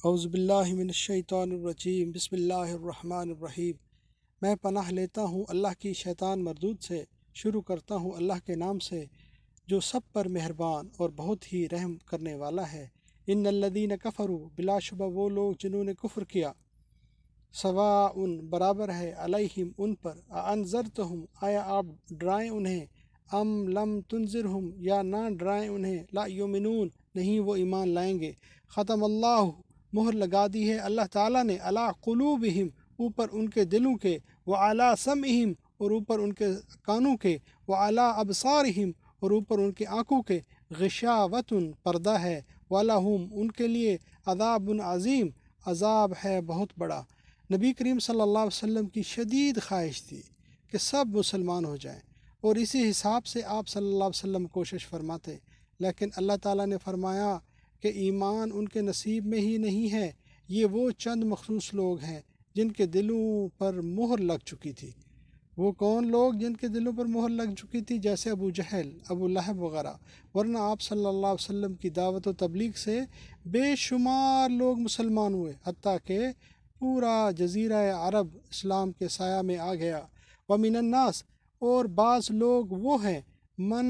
اعوذ باللہ من الشیطان الرجیم بسم اللہ الرحمن الرحیم۔ میں پناہ لیتا ہوں اللہ کی شیطان مردود سے۔ شروع کرتا ہوں اللہ کے نام سے جو سب پر مہربان اور بہت ہی رحم کرنے والا ہے۔ ان الذین کفروا، بلا شبہ وہ لوگ جنہوں نے کفر کیا، سواء برابر ہے، علیہم ان پر، انذرتہم آیا آپ ڈرائیں انہیں، ام لم تنذرہم یا نہ ڈرائیں انہیں، لا یؤمنون نہیں وہ ایمان لائیں گے۔ ختم اللہ مہر لگا دی ہے اللہ تعالیٰ نے، علی قلوبہم اوپر ان کے دلوں کے، وعلی سمعہم اور اوپر ان کے کانوں کے، وعلی ابصارہم اور اوپر ان کی آنکھوں کے، غشاوۃ پردہ ہے، ولہم ان کے لیے عذاب عظیم عذاب ہے بہت بڑا۔ نبی کریم صلی اللہ علیہ وسلم کی شدید خواہش تھی کہ سب مسلمان ہو جائیں، اور اسی حساب سے آپ صلی اللہ علیہ وسلم کوشش فرماتے، لیکن اللہ تعالیٰ نے فرمایا کہ ایمان ان کے نصیب میں ہی نہیں ہے۔ یہ وہ چند مخصوص لوگ ہیں جن کے دلوں پر مہر لگ چکی تھی۔ وہ کون لوگ جن کے دلوں پر مہر لگ چکی تھی؟ جیسے ابو جہل، ابو لہب وغیرہ، ورنہ آپ صلی اللہ علیہ وسلم کی دعوت و تبلیغ سے بے شمار لوگ مسلمان ہوئے، حتیٰ کہ پورا جزیرہ عرب اسلام کے سایہ میں آ گیا۔ وَمِنَ النَّاسِ اور بعض لوگ وہ ہیں، من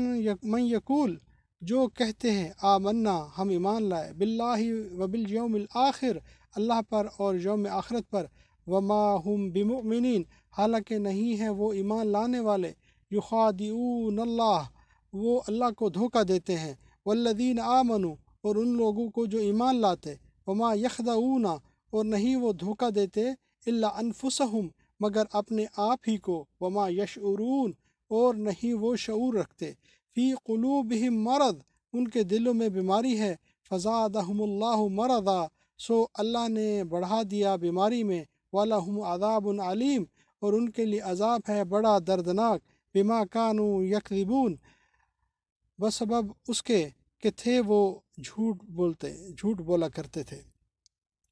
یقول جو کہتے ہیں، آمنا ہم ایمان لائے، باللہ و بالیوم الآخر اللہ پر اور یوم آخرت پر، وما ہم بمؤمنین حالانکہ نہیں ہیں وہ ایمان لانے والے، یخادعون اللہ وہ اللہ کو دھوکہ دیتے ہیں، والذین آمنوا اور ان لوگوں کو جو ایمان لاتے، وما یخدعون اور نہیں وہ دھوکہ دیتے، الا انفسہم مگر اپنے آپ ہی کو، وما یشعرون اور نہیں وہ شعور رکھتے، فی قلوبہم مرض ان کے دلوں میں بیماری ہے، فزادہم اللہ مرضا سو اللہ نے بڑھا دیا بیماری میں، وَلَهُمْ عَذَابٌ علیم اور ان کے لیے عذاب ہے بڑا دردناک، بما کانوا یکذبون بسبب اس کے کہ تھے وہ جھوٹ بولا کرتے تھے۔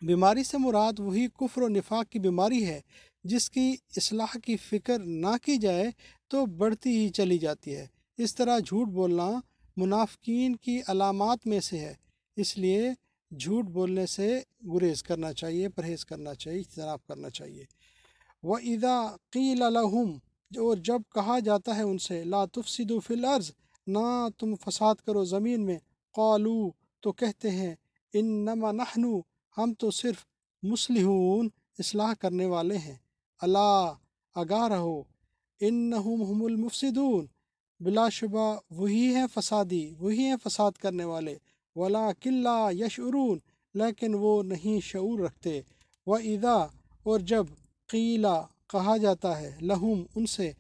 بیماری سے مراد وہی کفر و نفاق کی بیماری ہے جس کی اصلاح کی فکر نہ کی جائے تو بڑھتی ہی چلی جاتی ہے۔ اس طرح جھوٹ بولنا منافقین کی علامات میں سے ہے، اس لیے جھوٹ بولنے سے گریز کرنا چاہیے، پرہیز کرنا چاہیے، اجتناب کرنا چاہیے۔ وَإِذَا قِيلَ لَهُمْ اور جب کہا جاتا ہے ان سے، لا تفسدوا فی الارض نہ تم فساد کرو زمین میں، قالوا تو کہتے ہیں، انما نحن ہم تو صرف مصلحون اصلاح کرنے والے ہیں، الا آگاہ رہو، انہم هم المفسدون بلا شبہ وہی ہیں فسادی، وہی ہیں فساد کرنے والے، ولکن لا یشعرون لیکن وہ نہیں شعور رکھتے۔ وَإِذَا اور جب قیلا کہا جاتا ہے، لہم ان سے،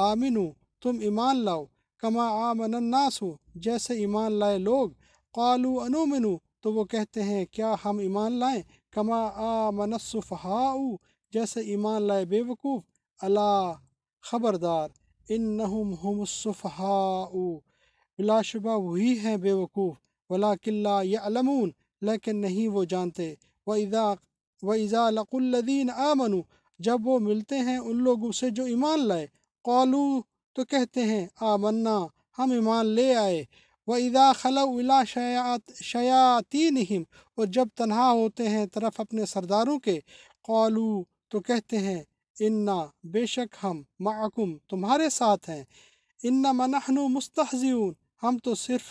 آمنو تم ایمان لاؤ، کما آمن الناس جیسے ایمان لائے لوگ، قالوا انؤمن تو وہ کہتے ہیں کیا ہم ایمان لائیں، کما آمن السفہاء جیسے ایمان لائے بے وقوف، الا خبردار، انہم هم السفہاء بلا شبہ وہی ہیں بے وقوف، ولکن لا یعلمون لیکن نہیں وہ جانتے۔ وَإِذَا لَقُوا الَّذِينَ آمَنُوا جب وہ ملتے ہیں ان لوگوں سے جو ایمان لائے، قالوا تو کہتے ہیں، آمنا ہم ایمان لے آئے۔ وَإِذَا خَلَوْا إِلَىٰ شَيَاطِینِهِمْ اور جب تنہا ہوتے ہیں طرف اپنے سرداروں کے، قالوا تو کہتے ہیں، انا بے شک ہم، معکم تمہارے ساتھ ہیں، انما نحن مستہزئون ہم تو صرف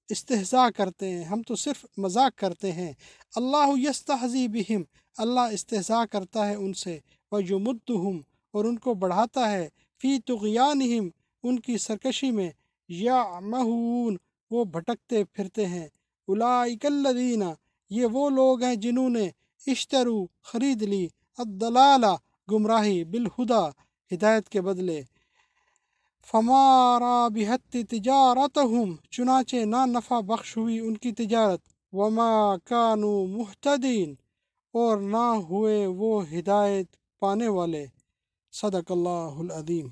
استہزاء کرتے ہیں، ہم تو صرف مذاق کرتے ہیں، اللہ یستہزی بہم اللہ استہزاء کرتا ہے ان سے، ویمدہم اور ان کو بڑھاتا ہے، فی طغیانہم ان کی سرکشی میں، یعمہون وہ بھٹکتے پھرتے ہیں، اولئک الذین یہ وہ لوگ ہیں جنہوں نے اشتروا خرید لی، الضلالہ گمراہی، بالہدی ہدایت کے بدلے، فما رابحت تجارتہم چنانچہ نہ نفع بخش ہوئی ان کی تجارت، وما کانوا مہتدین اور نہ ہوئے وہ ہدایت پانے والے۔ صدق اللہ العظیم۔